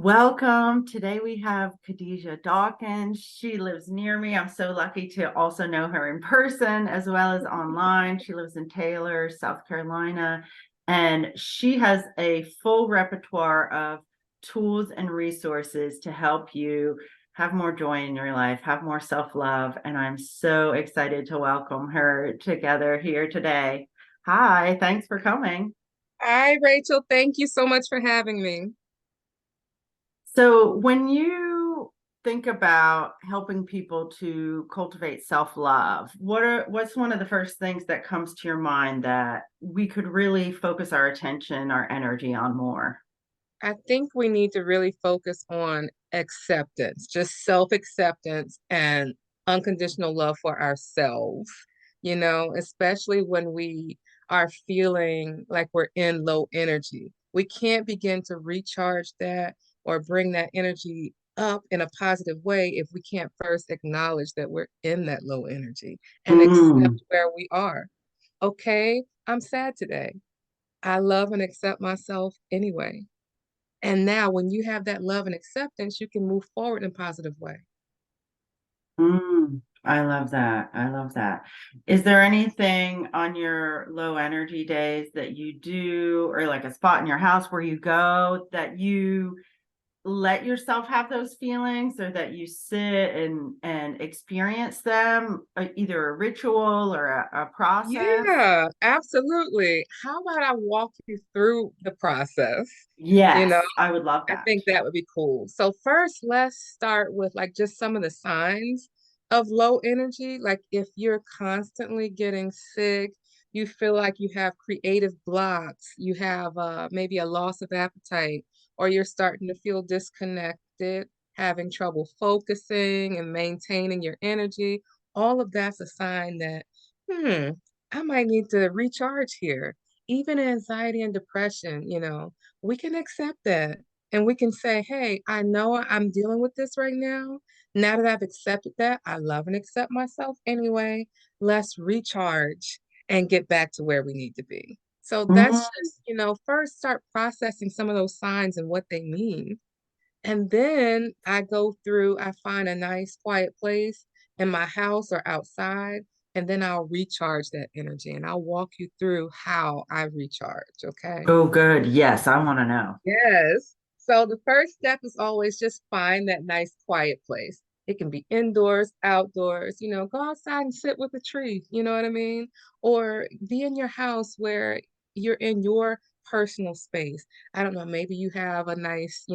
Welcome. Today we have Khadijah Dawkins. She lives near me. I'm so lucky to also know her in person as well as online. She lives in Taylor, South Carolina, and she has a full repertoire of tools and resources to help you have more joy in your life, have more self-love. And I'm so excited to welcome her together here today. Hi, thanks for coming. Hi, Rachel. Thank you so much for having me. So, when you think about helping people to cultivate self-love, what's one of the first things that comes to your mind that we could really focus our attention, our energy on more? I think we need to really focus on acceptance, just self-acceptance and unconditional love for ourselves, especially when we are feeling like we're in low energy. We can't begin to recharge that or bring that energy up in a positive way if we can't first acknowledge that we're in that low energy and Mm, accept where we are. Okay, I'm sad today. I love and accept myself anyway. And now when you have that love and acceptance, you can move forward in a positive way. I love that. I love that. Is there anything on your low energy days that you do, or like a spot in your house where you go that you let yourself have those feelings or that you sit and experience them, either a ritual or a process? Yeah, absolutely. How about I walk you through the process? You know, Yes, I would love I that. think that would be cool. So first, let's start with like just some of the signs of low energy. Like if you're constantly getting sick, you feel like you have creative blocks, you have maybe a loss of appetite, or you're starting to feel disconnected, having trouble focusing and maintaining your energy. All of that's a sign that, hmm, I might need to recharge here. Even anxiety and depression, we can accept that and we can say, hey, I know I'm dealing with this right now. Now that I've accepted that, I love and accept myself anyway. Let's recharge and get back to where we need to be. So that's Mm, just, first start processing some of those signs and what they mean. And then I find a nice quiet place in my house or outside, and then I'll recharge that energy and I'll walk you through how I recharge. Okay. oh, good. Yes, I want to know. Yes. So the first step is always just find that nice quiet place. It can be indoors, outdoors, go outside and sit with a tree, you know what I mean? Or be in your house where you're in your personal space. I don't know, maybe you have a nice,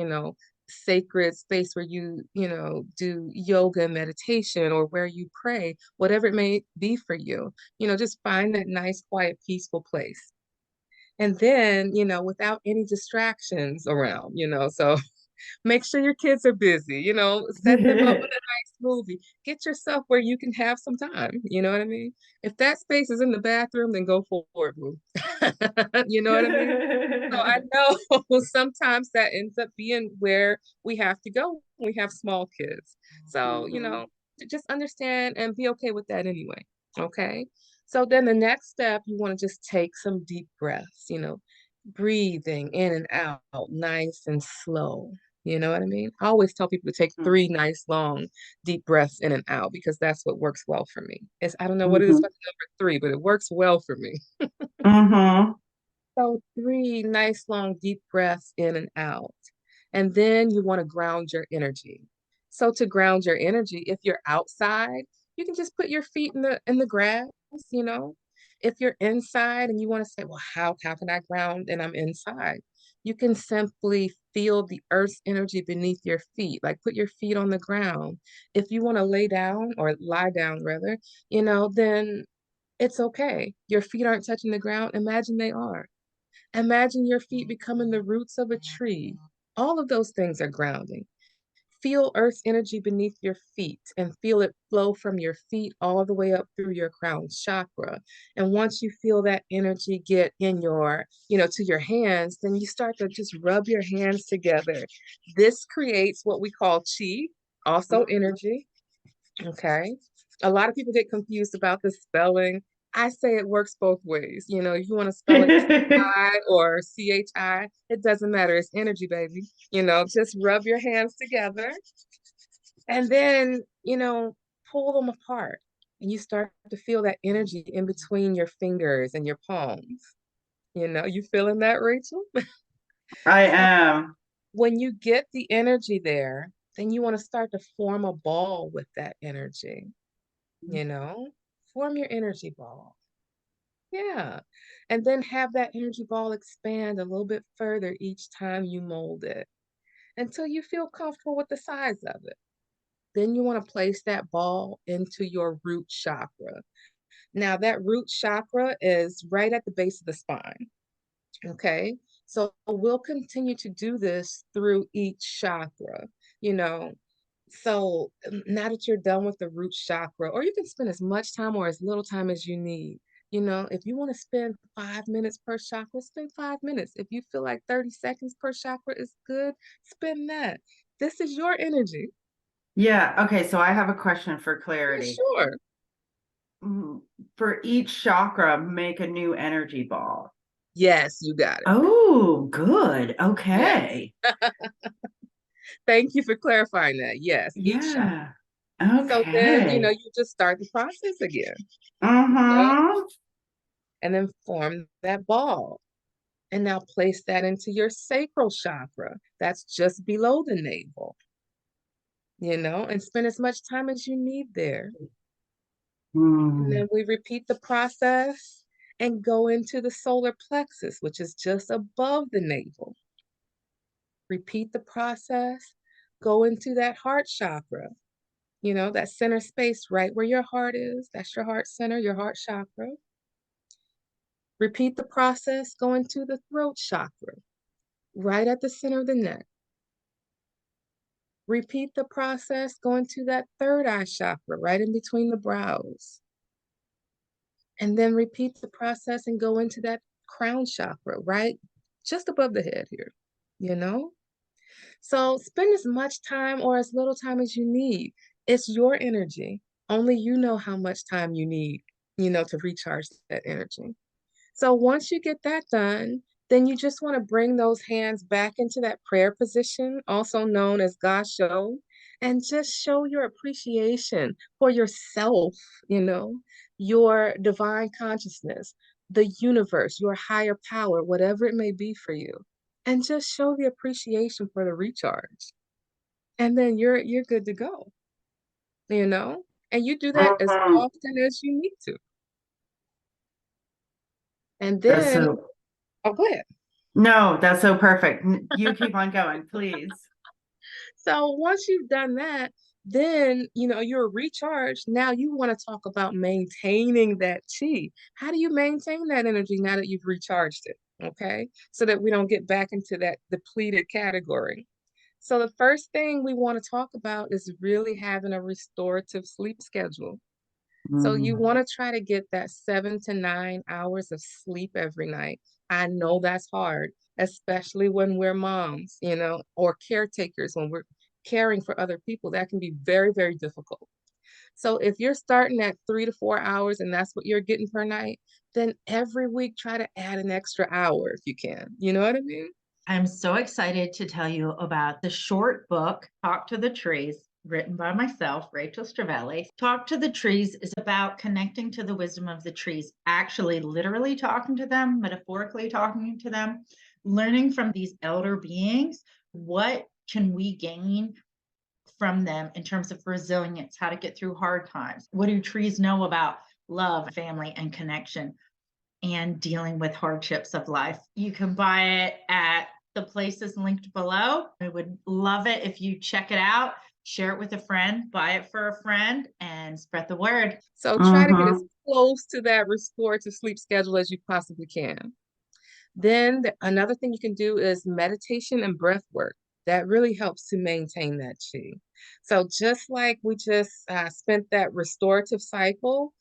sacred space where do yoga and meditation or where you pray, whatever it may be for you. Just find that nice, quiet, peaceful place. And then, without any distractions around, so make sure your kids are busy, set them up with a nice movie. Get yourself where you can have some time, you know what I mean? If that space is in the bathroom, then go for it, boo. You know what I mean? So I know sometimes that ends up being where we have to go when we have small kids. So, Mhm. just understand and be okay with that anyway. Okay. So then the next step, you want to just take some deep breaths, breathing in and out, nice and slow. You know what I mean? I always tell people to take three nice, long, deep breaths in and out because that's what works well for me. I don't know what it is Mhm. about the number three, but it works well for me. Mhm. So three nice long deep breaths in and out. And then you want to ground your energy. So to ground your energy, if you're outside, you can just put your feet in the grass, you know. If you're inside and you want to say, well, how can I ground and I'm inside? You can simply feel the earth's energy beneath your feet, like put your feet on the ground. If you want to lay down or lie down rather, then it's okay. Your feet aren't touching the ground. Imagine they are. Imagine your feet becoming the roots of a tree. All of those things are grounding. Feel Earth's energy beneath your feet and feel it flow from your feet all the way up through your crown chakra. And once you feel that energy get in to your hands, then you start to just rub your hands together. This creates what we call chi, also energy. Okay. A lot of people get confused about the spelling. I say it works both ways. You know, if you want to spell it I or CHI, it doesn't matter. It's energy, baby. You know, just rub your hands together and then, pull them apart. And you start to feel that energy in between your fingers and your palms. You feeling that, Rachel? I So am. when you get the energy there, then you want to start to form a ball with that energy, you know? Form your energy ball. Yeah. And then have that energy ball expand a little bit further each time you mold it until you feel comfortable with the size of it. Then you want to place that ball into your root chakra. Now, that root chakra is right at the base of the spine. Okay. So we'll continue to do this through each chakra, you know. So now that you're done with the root chakra, or you can spend as much time or as little time as you need. If you want to spend 5 minutes per chakra, spend 5 minutes. If you feel like 30 seconds per chakra is good, spend that. This is your energy. Yeah. Okay. So I have a question for Yeah, clarity. sure. For each chakra, make a new energy ball. Yes, you got it. Oh, good. Yes. Okay. Thank you for clarifying that. Yes, each chakra. Yeah. So then, Okay. you just start the process again. Yeah. Uh-huh. And then form that ball. And now place that into your sacral chakra. That's just below the navel, and spend as much time as you need there. And Hmm. then we repeat the process and go into the solar plexus, which is just above the navel. Repeat the process, go into that heart chakra, that center space right where your heart is. That's your heart center, your heart chakra. Repeat the process, go into the throat chakra, right at the center of the neck. Repeat the process, go into that third eye chakra, right in between the brows. And then repeat the process and go into that crown chakra, right just above the head here, you know? So spend as much time or as little time as you need. It's your energy. Only you know how much time you need, to recharge that energy. So once you get that done, then you just want to bring those hands back into that prayer position, also known as God show, and just show your appreciation for yourself, you know, your divine consciousness, the universe, your higher power, whatever it may be for you. And just show the appreciation for the recharge. And then you're good to go, you know? And you do that as Mhm. often as you need to. And That's then, so, oh, go ahead. no, that's so perfect. You keep on going, please. So once you've done that, then you're recharged. Now you want to talk about maintaining that chi. How do you maintain that energy now that you've recharged it? Okay. So that we don't get back into that depleted category. So the first thing we want to talk about is really having a restorative sleep schedule. So you Mm. want to try to get that 7 to 9 hours of sleep every night. I know that's hard, especially when we're moms, or caretakers, when we're caring for other people. That can be very, very difficult. So if you're starting at 3 to 4 hours and that's what you're getting per night, then every week try to add an extra hour if you can. You know what I mean? I'm so excited to tell you about the short book, Talk to the Trees, written by myself, Rachel Strivelli. Talk to the Trees is about connecting to the wisdom of the trees, actually, literally talking to them, metaphorically talking to them, learning from these elder beings. What can we gain from them in terms of resilience, how to get through hard times? What do trees know about love, family, and connection? And dealing with hardships of life. You can buy it at the places linked below. I would love it if you check it out, share it with a friend, buy it for a friend, and spread the word. So try to get as Mm-hmm. close to that restorative sleep schedule as you possibly can. Then another thing you can do is meditation and breath work. That really helps to maintain that chi. So just like we just spent that restorative cycle,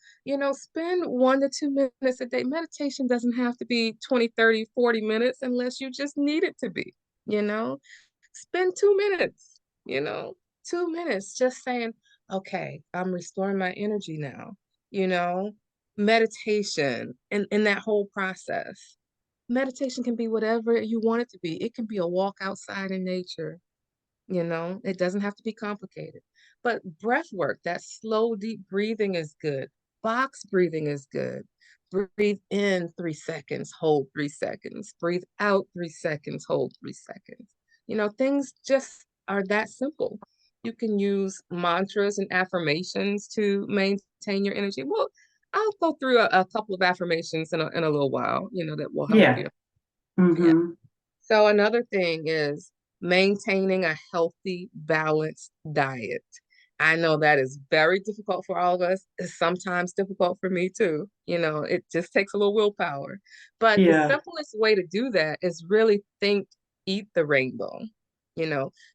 spend 1 to 2 minutes a day. Meditation doesn't have to be 20, 30, 40 minutes unless you just need it to be, you know. Spend 2 minutes, 2 minutes just saying, okay, I'm restoring my energy now, you know, meditation and in that whole process. Meditation can be whatever you want it to be. It can be a walk outside in nature, it doesn't have to be complicated. But breath work, that slow, deep breathing is good. Box breathing is good. Breathe in 3 seconds, hold 3 seconds. Breathe out 3 seconds, hold 3 seconds. Things just are that simple. You can use mantras and affirmations to maintain your energy. Well, I'll go through a couple of affirmations in a little while, that will help Yeah. you. Yeah. Mm-hmm. So another thing is maintaining a healthy, balanced diet. I know that is very difficult for all of us. It's sometimes difficult for me too. It just takes a little willpower. But the Yeah. simplest way to do that is really eat the rainbow.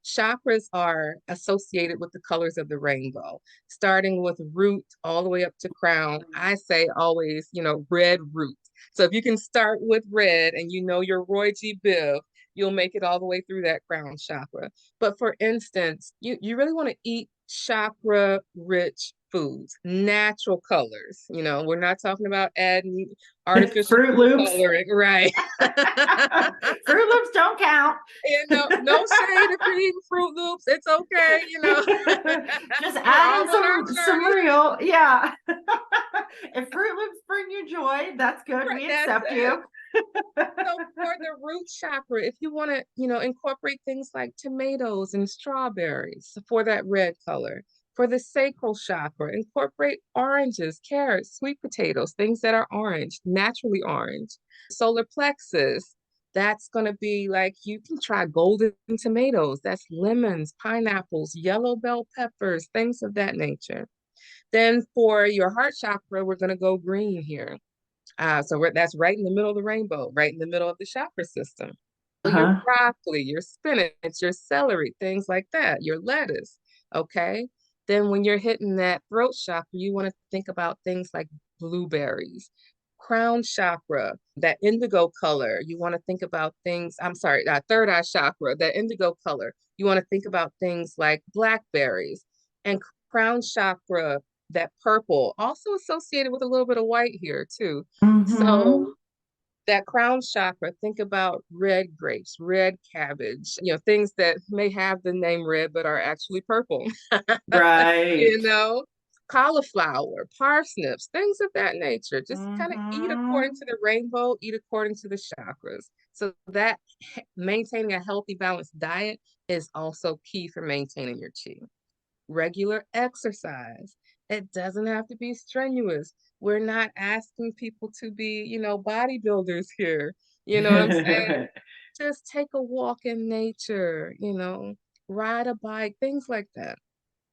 Chakras are associated with the colors of the rainbow, starting with root all the way up to crown. I say always, red root. So if you can start with red and your Roy G. Biv, you'll make it all the way through that crown chakra. But for instance, you really want to eat chakra rich foods, natural colors. We're not talking about adding artificial Fruit Loops. coloring, right? Fruit Loops don't count. No shade if you're eating Fruit Loops. It's okay, Just We're add all in on our some journey. real, yeah. If Fruit Loops bring you joy, that's good. We That's accept it. you. So for the root chakra, if you want to, incorporate things like tomatoes and strawberries for that red color. For the sacral chakra, incorporate oranges, carrots, sweet potatoes, things that are orange, naturally orange. Solar plexus, that's going to be like, you can try golden tomatoes. That's lemons, pineapples, yellow bell peppers, things of that nature. Then for your heart chakra, we're going to go green here. That's right in the middle of the rainbow, right in the middle of the chakra system. So your Uh-huh. broccoli, your spinach, your celery, things like that, your lettuce. Okay. Then when you're hitting that throat chakra, you want to think about things like blueberries. Crown chakra, that indigo color. You want to think about things, I'm sorry, third eye chakra, that indigo color. You want to think about things like blackberries. And crown chakra, that purple, also associated with a little bit of white here too. Mm-hmm. So that crown chakra, think about red grapes, red cabbage, things that may have the name red but are actually purple. Right. you know, Cauliflower, parsnips, things of that nature. Just kind of eat according Mm-hmm. to the rainbow, eat according to the chakras. So that maintaining a healthy, balanced diet is also key for maintaining your chi. Regular exercise. It doesn't have to be strenuous. We're not asking people to be, bodybuilders here. You know what I'm saying? Just take a walk in nature, ride a bike, things like that.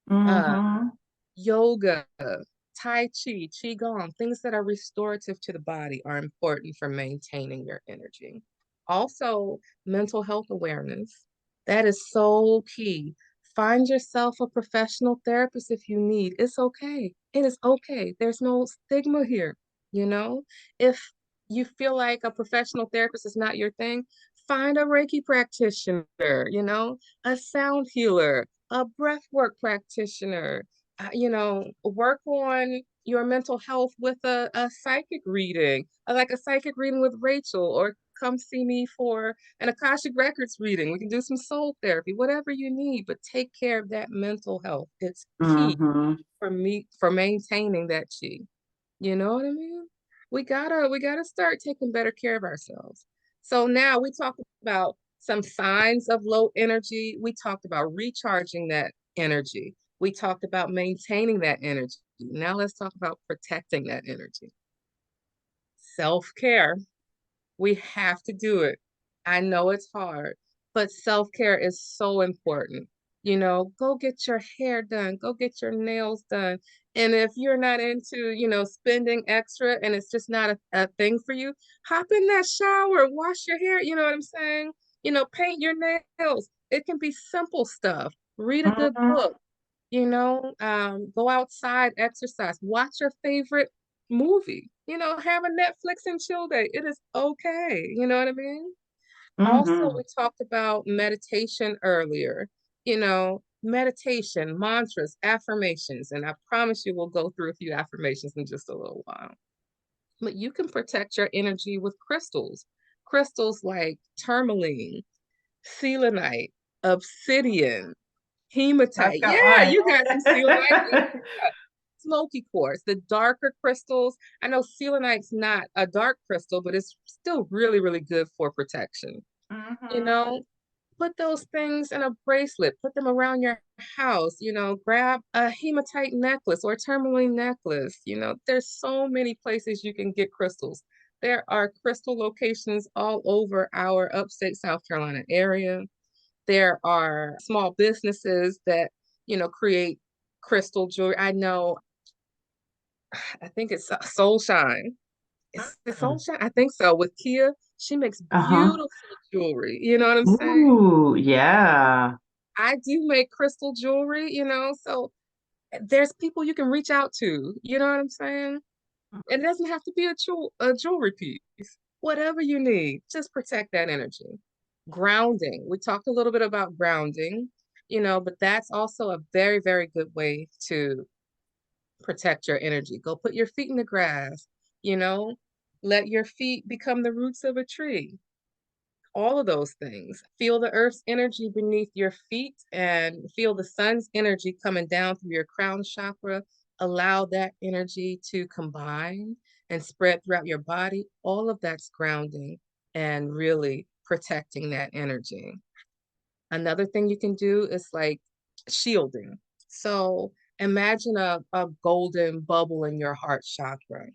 Uh, Mm-hmm. Yoga, Tai Chi, Qigong, things that are restorative to the body are important for maintaining your energy. Also, mental health awareness. That is so key. Find yourself a professional therapist if you need. It's okay. It is okay. There's no stigma here, you know? If you feel like a professional therapist is not your thing, find a Reiki practitioner, a sound healer, a breathwork practitioner, work on your mental health with a psychic reading, like a psychic reading with Rachel, or come see me for an Akashic Records reading. We can do some soul therapy, whatever you need, but take care of that mental health. It's key Mm-hmm. for maintaining that chi. You know what I mean? We gotta start taking better care of ourselves. So now we talked about some signs of low energy. We talked about recharging that energy. We talked about maintaining that energy. Now let's talk about protecting that energy. Self-care. We have to do it. I know it's hard, but self-care is so important. Go get your hair done, go get your nails done. And if you're not into, spending extra and it's just not a thing for you, hop in that shower, wash your hair. You know what I'm saying? Paint your nails. It can be simple stuff. Read a good Mm-hmm. book, go outside, exercise, watch your favorite movie, have a Netflix and chill day. It is okay. You know what I mean? Also, Mm-hmm. we talked about meditation earlier, meditation, mantras, affirmations, and I promise you we'll go through a few affirmations in just a little while. But you can protect your energy with crystals. Crystals like tourmaline, selenite, obsidian, I've hematite. got Yeah, mine. you got some selenite. Yeah. Smoky quartz, the darker crystals. I know selenite's not a dark crystal, but it's still really, really good for protection. You Mhm. know, put those things in a bracelet, put them around your house, grab a hematite necklace or tourmaline necklace. There's so many places you can get crystals. There are crystal locations all over our upstate South Carolina area. There are small businesses that, create crystal jewelry. I know, I think it's Soul Shine. It's Soul Shine? I think so. With Kia, she makes Uh-huh. beautiful jewelry. You know what I'm saying? Ooh, yeah. I do make crystal jewelry, so there's people you can reach out to. You know what I'm saying? It doesn't have to be a jewelry piece. Whatever you need, just protect that energy. Grounding. We talked a little bit about grounding, but that's also a very, very good way to protect your energy. Go put your feet in the grass, you know, let your feet become the roots of a tree. All of those things. Feel the earth's energy beneath your feet and feel the sun's energy coming down through your crown chakra. Allow that energy to combine and spread throughout your body. All of that's grounding and really protecting that energy. Another thing you can do is like shielding. So imagine a golden bubble in your heart chakra.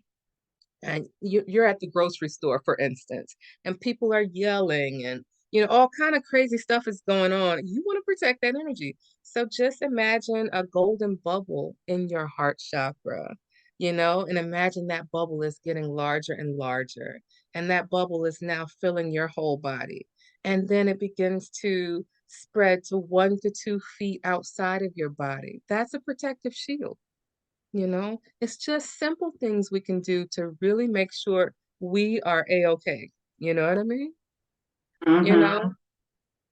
And you're at the grocery store, for instance, and people are yelling and all kind of crazy stuff is going on. You want to protect that energy. So just imagine a golden bubble in your heart chakra, and imagine that bubble is getting larger and larger. And that bubble is now filling your whole body. And then it begins to spread to 1 to 2 feet outside of your body. That's a protective shield. It's just simple things we can do to really make sure we are a-okay. You know what I mean? You know, Mhm.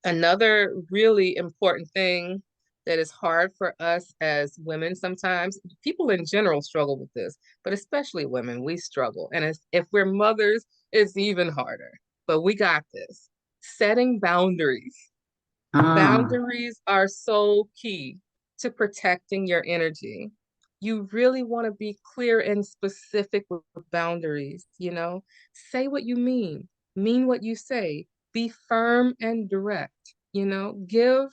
another really important thing that is hard for us as women sometimes, people in general struggle with this, but especially women, we struggle. And if we're mothers, it's even harder. But we got this. Setting boundaries. Mm. Boundaries are so key to protecting your energy. You really want to be clear and specific with boundaries, Say what you mean what you say, be firm and direct, give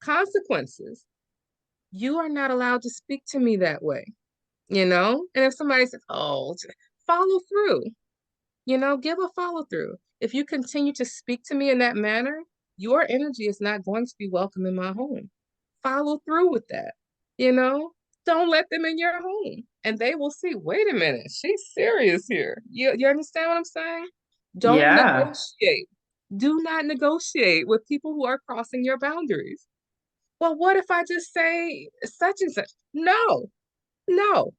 consequences. You are not allowed to speak to me that way. And if somebody says, oh, follow through, give a follow through. If you continue to speak to me in that manner, your energy is not going to be welcome in my home. Follow through with that. You know, don't let them in your home and they will see, wait a minute, she's serious here. You understand what I'm saying? Don't Yeah. negotiate. Do not negotiate with people who are crossing your boundaries. Well, what if I just say such and such? No, no.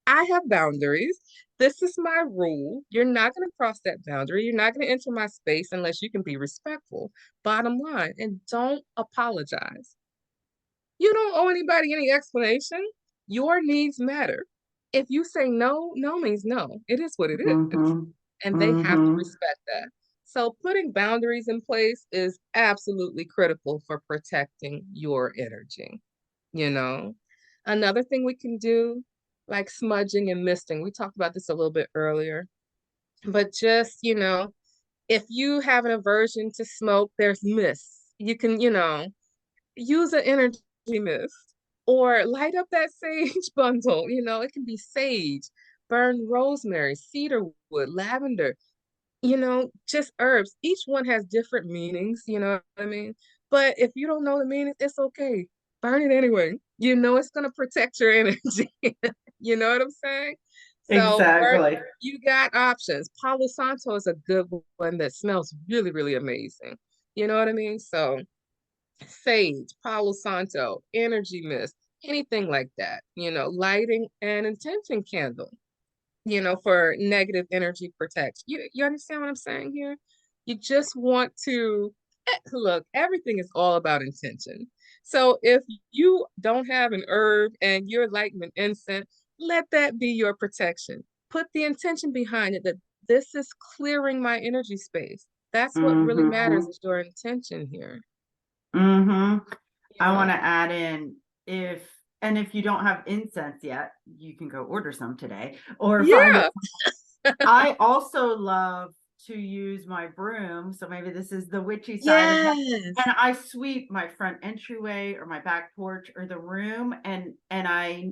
I have boundaries. This is my rule. You're not going to cross that boundary. You're not going to enter my space unless you can be respectful. Bottom line. And don't apologize. You don't owe anybody any explanation. Your needs matter. If you say no, no means no. It is what it is. Mhm. And they have to Mhm. respect that. So putting boundaries in place is absolutely critical for protecting your energy. You know, another thing we can do, like smudging and misting. We talked about this a little bit earlier, but just, if you have an aversion to smoke, there's mist. You can, use an energy mist or light up that sage bundle. It can be sage, burn rosemary, cedar wood, lavender, just herbs. Each one has different meanings, you know what I mean? But if you don't know the meaning, it's okay. Burn it anyway. It's going to protect your energy. You know what I'm saying? So Exactly. you got options. Palo Santo is a good one that smells really, really amazing. You know what I mean? So sage, Palo Santo, energy mist, anything like that, lighting an intention candle, for negative energy protection. You understand what I'm saying here? You just want to look, everything is all about intention. So if you don't have an herb and you're lighting an incense, let that be your protection. put the intention behind it that this is clearing my energy space. That's what really matters, Mm-hmm. is your intention here. Mm-hmm. You I want know? to add in, if you don't have incense yet, you can go order some today or find it. Yeah. I also love to use my broom. So maybe this is the witchy side of it. Yes. And I sweep my front entryway or my back porch or the room. And I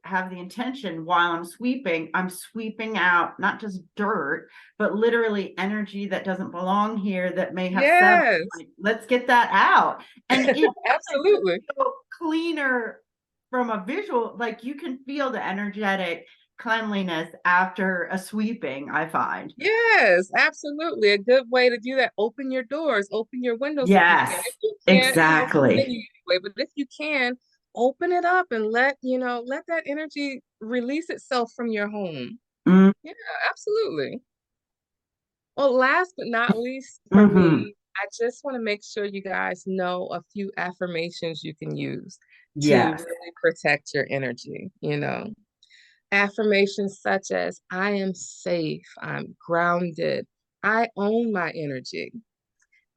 have the intention while I'm sweeping out not just dirt, but literally energy that doesn't belong here that may have settled. Yes. Like, let's get that out. And it doesn't Absolutely. feel cleaner from a visual, like you can feel the energetic cleanliness after a sweeping, I find. Yes, absolutely. A good way to do that. Open your doors, open your windows if you can. Yes, If you can't, it's a exactly. venue anyway, but if you can, open it up and let that energy release itself from your home. Mm-hmm. Yeah, absolutely. Well, last but not least, for me, I just want to make sure you guys know a few affirmations you can use to Yes. really protect your energy, Affirmations such as, I am safe, I'm grounded, I own my energy,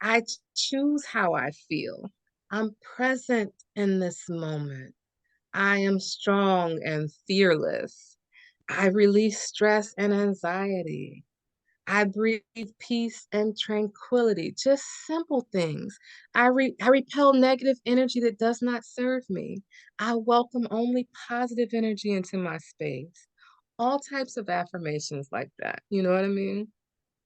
I choose how I feel, I'm present in this moment, I am strong and fearless, I release stress and anxiety, I breathe peace and tranquility, just simple things. I repel negative energy that does not serve me. I welcome only positive energy into my space. All types of affirmations like that. You know what I mean?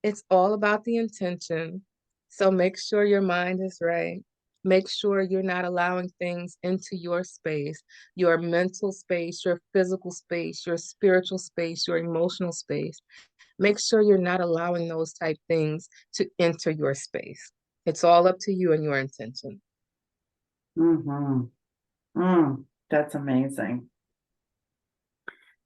It's all about the intention. So make sure your mind is right. Make sure you're not allowing things into your space, your mental space, your physical space, your spiritual space, your emotional space. Make sure you're not allowing those type things to enter your space. It's all up to you and your intention. Mm-hmm. That's amazing.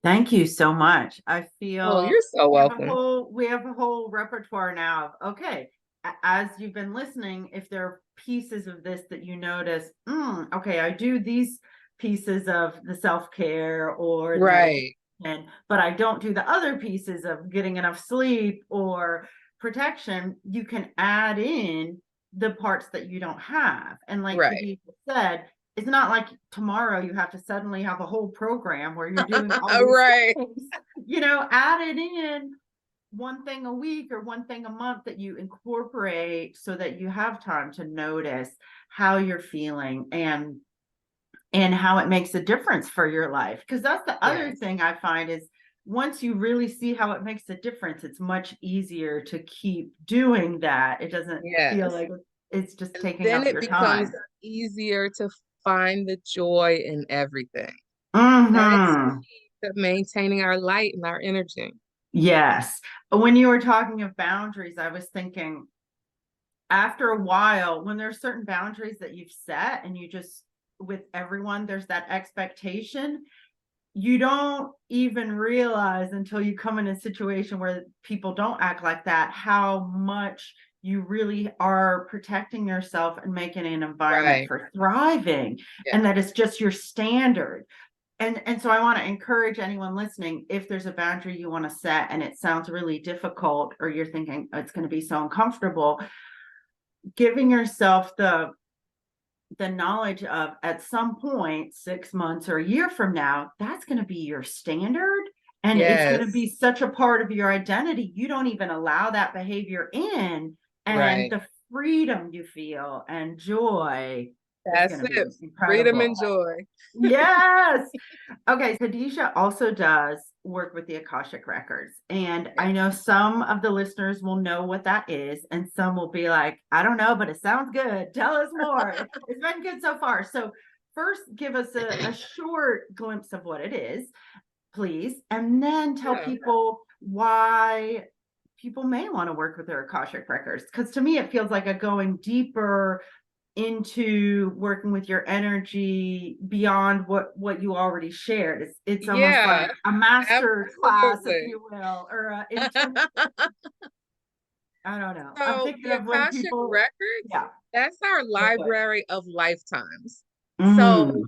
Thank you so much. I Oh, feel you're so welcome. we have a whole repertoire now of, okay, as you've been listening, if there are pieces of this that you notice, okay, I do these pieces of the self-care or the Right, meditation, but I don't do the other pieces of getting enough sleep or protection, you can add in the parts that you don't have. And like right, Khadijah said, it's not like tomorrow you have to suddenly have a whole program where you're doing all these right. things. Add it in one thing a week or one thing a month that you incorporate so that you have time to notice how you're feeling and how it makes a difference for your life. Because that's the other Yes, thing I find is once you really see how it makes a difference, it's much easier to keep doing that. It doesn't feel yes. like it's just And taking then up it your becomes time. easier to find the joy in everything. That's Mm-hmm. key to maintaining our light and our energy. Yes. When you were talking of boundaries, I was thinking after a while, when there's certain boundaries that you've set and you just, with everyone, there's that expectation, you don't even realize until you come in a situation where people don't act like that, how much you really are protecting yourself and making an environment Right. for thriving, Yeah. and that it's just your standard. And so I want to encourage anyone listening, if there's a boundary you want to set and it sounds really difficult, or you're thinking, oh, it's going to be so uncomfortable, giving yourself the knowledge of, at some point 6 months or a year from now, that's going to be your standard, and it's going to be Yes. such a part of your identity, you don't even allow that behavior in, and Right. the freedom you feel and joy is That's going to be it. Freedom incredible. and joy. Yes. Okay, Khadijah also does work with the Akashic Records. And I know Yes. some of the listeners will know what that is, and some will be like, I don't know, but it sounds good. Tell us more. It's been good so far. So, first, give us a short glimpse of what it is, please, and then tell Yeah. people why people may want to work with their Akashic Records. Because to me, it feels like a going deeper into working with your energy beyond what you already shared. It's almost Yeah, like a master class, if absolutely. you will, or I don't know. I'm So thinking the of when Akashic people, Records, yeah. that's our Go ahead. library of lifetimes. So Mm,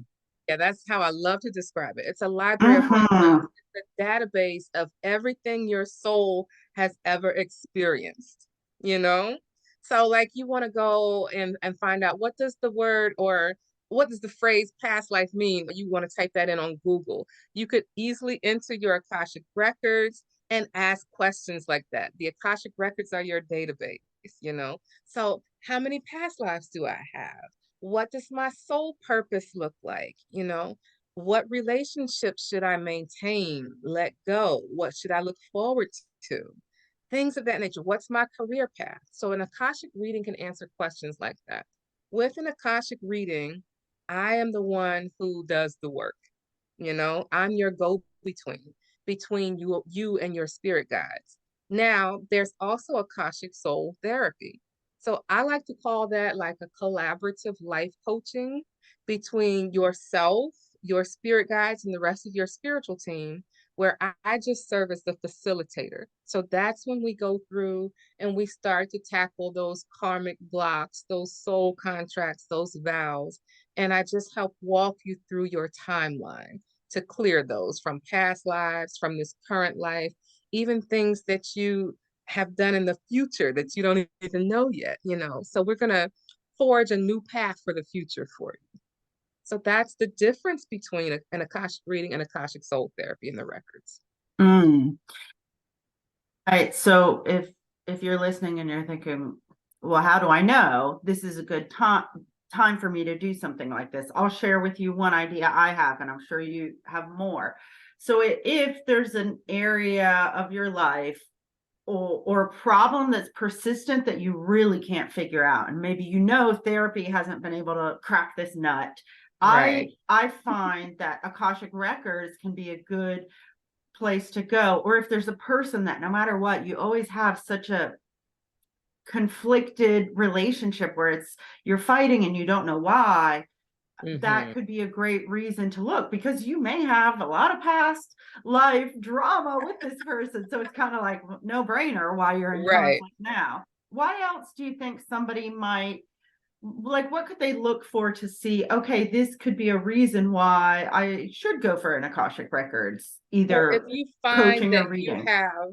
Yeah, that's how I love to describe it. It's a library of records, it's a database of everything your soul has ever experienced, you know? So like you want to go and find out what does the word or what does the phrase past life mean? You want to type that in on Google. You could easily enter your Akashic records and ask questions like that. The Akashic records are your database, you know? So how many past lives do I have? What does my soul purpose look like? You know, what relationships should I maintain, let go? What should I look forward to? Things of that nature. What's my career path? So an Akashic reading can answer questions like that. With an Akashic reading, I am the one who does the work. You know, I'm your between you and your spirit guides. Now, there's also Akashic soul therapy. So I like to call that like a collaborative life coaching between yourself, your spirit guides, and the rest of your spiritual team, where I just serve as the facilitator. So that's when we go through and we start to tackle those karmic blocks, those soul contracts, those vows. And I just help walk you through your timeline to clear those from past lives, from this current life, even things that you have done in the future that you don't even know yet, you know. So we're going to forge a new path for the future for you. So that's the difference between an Akashic reading and Akashic soul therapy in the records. All right. So if you're listening and you're thinking, well, how do I know this is a good time for me to do something like this? I'll share with you one idea I have, and I'm sure you have more. So if there's an area of your life or a problem that's persistent that you really can't figure out, and maybe therapy hasn't been able to crack this nut, Right. I find that Akashic Records can be a good place to go. Or if there's a person that no matter what, you always have such a conflicted relationship where you're fighting and you don't know why, that could be a great reason to look, because you may have a lot of past life drama with this person. So it's kind of like no brainer why you're in Right. conflict now. Why else do you think somebody might, like, what could they look for to see, okay, this could be a reason why I should go for an Akashic Records, Well, if either you find coaching or that you reading? have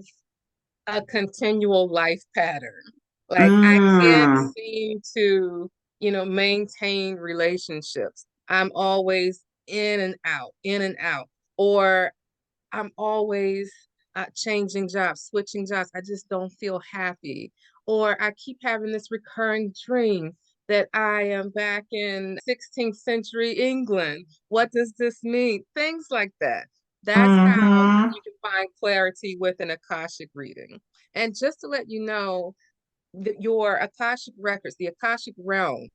a continual life pattern, like I can't seem to, you know, maintain relationships. I'm always in and out, or I'm always changing jobs, switching jobs. I just don't feel happy. Or I keep having this recurring dream that I am back in 16th century England. What does this mean? Things like that. That's how you can find clarity with an Akashic reading. And just to let you know, your Akashic records, the Akashic realm,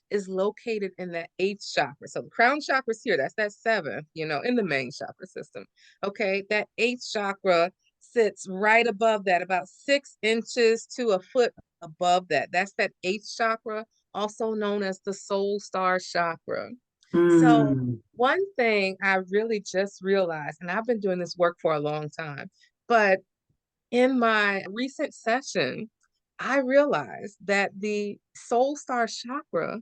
is located in that eighth chakra. So the crown chakra is here. That's that seventh, you know, in the main chakra system. Okay. That eighth chakra sits right above that, about 6 inches to a foot above that. That's that eighth chakra, also known as the soul star chakra. So one thing I really just realized, and I've been doing this work for a long time, but in my recent session, I realized that the soul star chakra,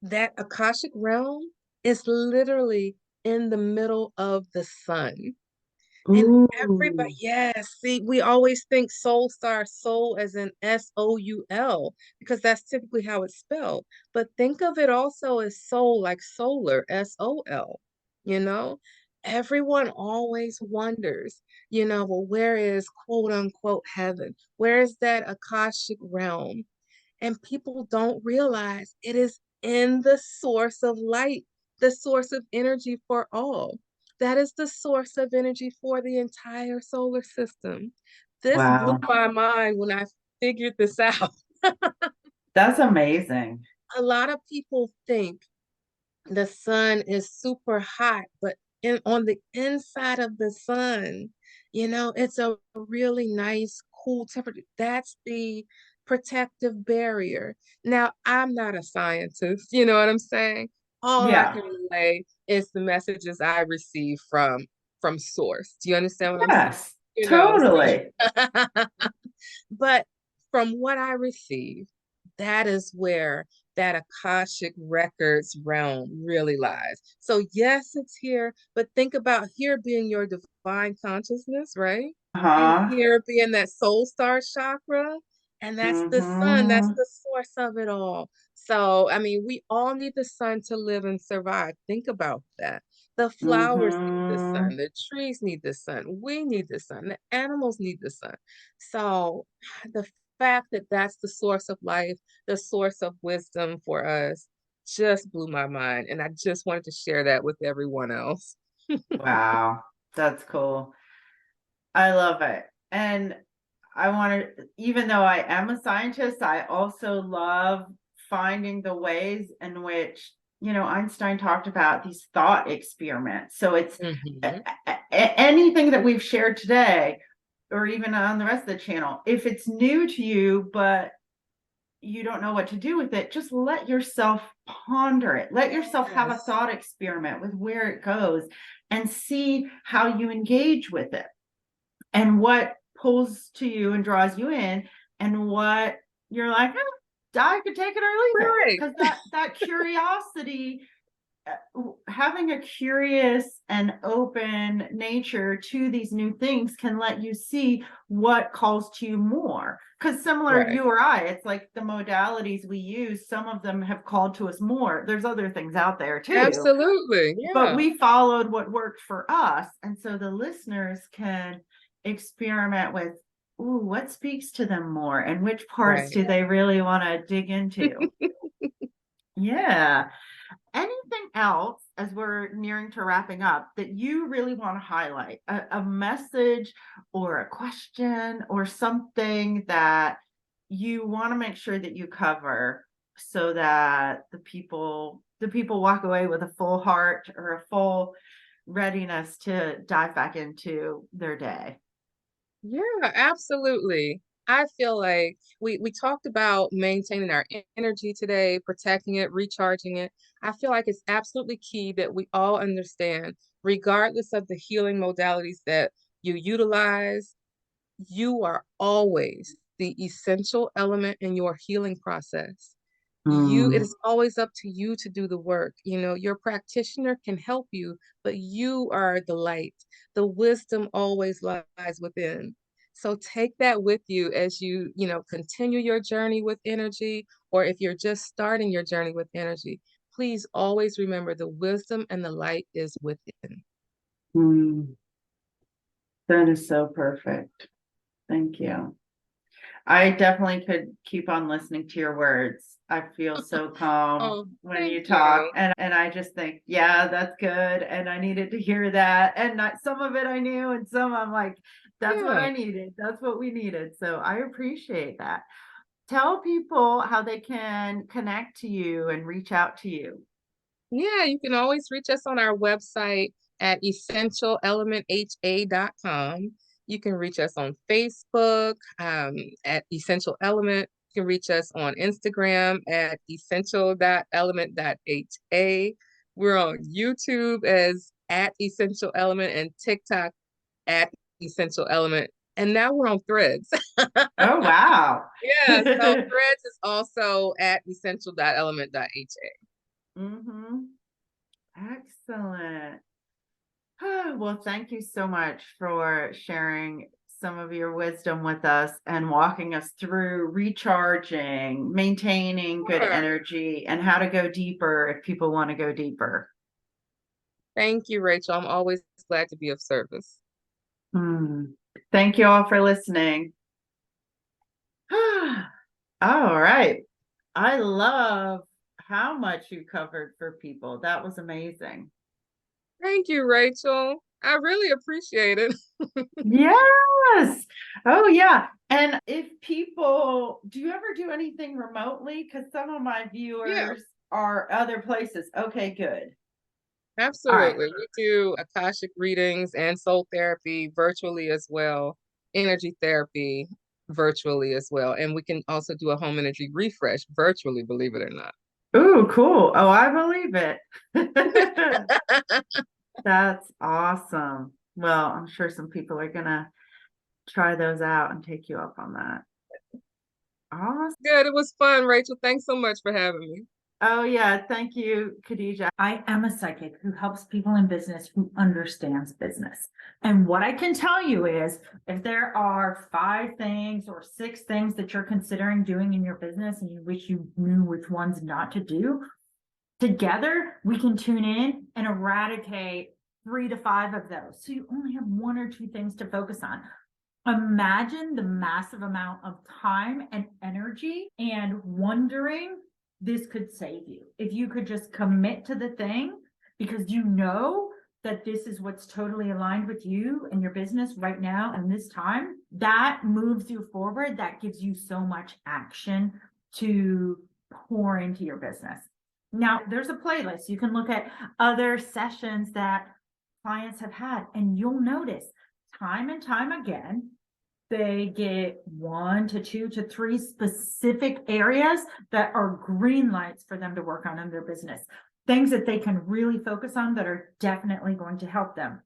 that Akashic realm, is literally in the middle of the sun. And everybody, yes, see, we always think soul star, soul as in SOUL, because that's typically how it's spelled. But think of it also as soul, like solar, SOL, you know? Everyone always wonders, you know, well, where is quote unquote heaven? Where is that Akashic realm? And people don't realize it is in the source of light, the source of energy for all. That is the source of energy for the entire solar system. This blew my mind when I figured this out. That's amazing. A lot of people think the sun is super hot, but on the inside of the sun, you know, it's a really nice, cool temperature. That's the protective barrier. Now, I'm not a scientist, you know what I'm saying? All I can relay is the messages I receive from source. Do you understand what I'm saying? Yes, You know, totally. but from what I receive, that is where that Akashic Records realm really lies. So yes, it's here, but think about here being your divine consciousness, right? And Uh-huh. here being that soul star chakra. And that's the sun, that's Mm-hmm. the source of it all. So, I mean, we all need the sun to live and survive. Think about that. The flowers need the Mm-hmm. sun, the trees need the sun, we need the sun, the animals need the sun. So, the fact that that's the source of life, the source of wisdom for us, just blew my mind. And I just wanted to share that with everyone else. Wow. That's cool. I love it. And I want to, even though I am a scientist, I also love finding the ways in which, Einstein talked about these thought experiments. So it's Mhm. anything that we've shared today, or even on the rest of the channel, if it's new to you, but you don't know what to do with it, just let yourself ponder it. Let yourself have a Yes. thought experiment with where it goes and see how you engage with it and what pulls to you and draws you in, and what you're like, I could take it or leave it. Right. Because that curiosity, having a curious and open nature to these new things can let you see what calls to you more. Because similar to Right. you or I, it's like the modalities we use, some of them have called to us more. There's other things out there too, Absolutely. but Yeah. we followed what worked for us. And so the listeners can experiment with, ooh, what speaks to them more and which parts Right. do they really want to dig into? Yeah. Anything else as we're nearing to wrapping up that you really want to highlight? A message or a question or something that you want to make sure that you cover so that the people walk away with a full heart or a full readiness to dive back into their day? Yeah, absolutely. I feel like we talked about maintaining our energy today, protecting it, recharging it. I feel like it's absolutely key that we all understand, regardless of the healing modalities that you utilize, you are always the essential element in your healing process. It Mm, is always up to you to do the work. Your practitioner can help you, but you are the light. The wisdom always lies within. So take that with you as continue your journey with energy, or if you're just starting your journey with energy, please always remember the wisdom and the light is within. mm, that is so perfect. Thank you. I definitely could keep on listening to your words. I feel so calm Oh, when thank you talk, you. and I just think, yeah, that's good, and I needed to hear that. And not, some of it I knew, and some I'm like, that's what Yeah. I needed. That's what we needed. So I appreciate that. Tell people how they can connect to you and reach out to you. Yeah, you can always reach us on our website at essentialelementha.com. You can reach us on Facebook at Essential Element. You can reach us on Instagram at essential.element.ha. We're on YouTube as at Essential Element and TikTok at Essential Element. And now we're on Threads. Oh, wow. Yeah, so Threads is also at essential.element.ha. Mm-hmm. Excellent. Well, thank you so much for sharing some of your wisdom with us and walking us through recharging, maintaining good Sure. energy, and how to go deeper if people want to go deeper. Thank you, Rachel. I'm always glad to be of service. Thank you all for listening. All right. I love how much you covered for people. That was amazing. Thank you, Rachel. I really appreciate it. Yes. Oh, yeah. And if people, do you ever do anything remotely? Because some of my Yeah, viewers are other places. Okay, good. All right. absolutely. We do Akashic readings and soul therapy virtually as well, energy therapy virtually as well. And we can also do a home energy refresh virtually, believe it or not. Ooh, cool. Oh, I believe it. That's awesome. Well, I'm sure some people are gonna try those out and take you up on that. Awesome. Good. It was fun, Rachel. Thanks so much for having me. Oh yeah, thank you, Khadijah. I am a psychic who helps people in business who understands business. And what I can tell you is if there are 5 things or 6 things that you're considering doing in your business and you wish you knew which ones not to do, together we can tune in and eradicate 3 to 5 of those. So you only have 1 or 2 things to focus on. Imagine the massive amount of time and energy and wondering this could save you. If you could just commit to the thing because you know that this is what's totally aligned with you and your business right now and this time, that moves you forward. That gives you so much action to pour into your business. Now, there's a playlist. You can look at other sessions that clients have had, and you'll notice time and time again, they get 1 to 2 to 3 specific areas that are green lights for them to work on in their business. Things that they can really focus on that are definitely going to help them.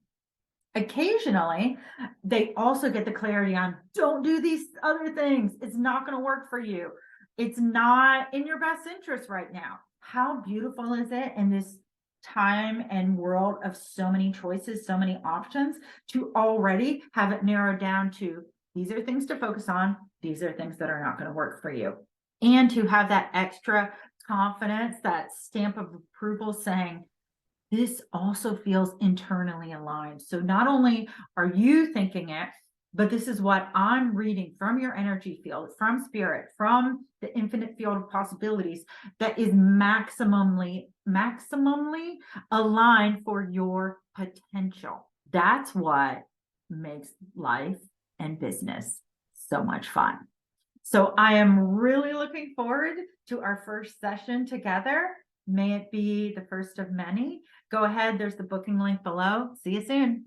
Occasionally, they also get the clarity on don't do these other things. It's not going to work for you. It's not in your best interest right now. How beautiful is it in this time and world of so many choices, so many options, to already have it narrowed down to these are things to focus on. These are things that are not going to work for you. And to have that extra confidence, that stamp of approval saying, this also feels internally aligned. So not only are you thinking it, but this is what I'm reading from your energy field, from spirit, from the infinite field of possibilities that is maximally aligned for your potential. That's what makes life and business so much fun. So I am really looking forward to our first session together. May it be the first of many. Go ahead. There's the booking link below. See you soon.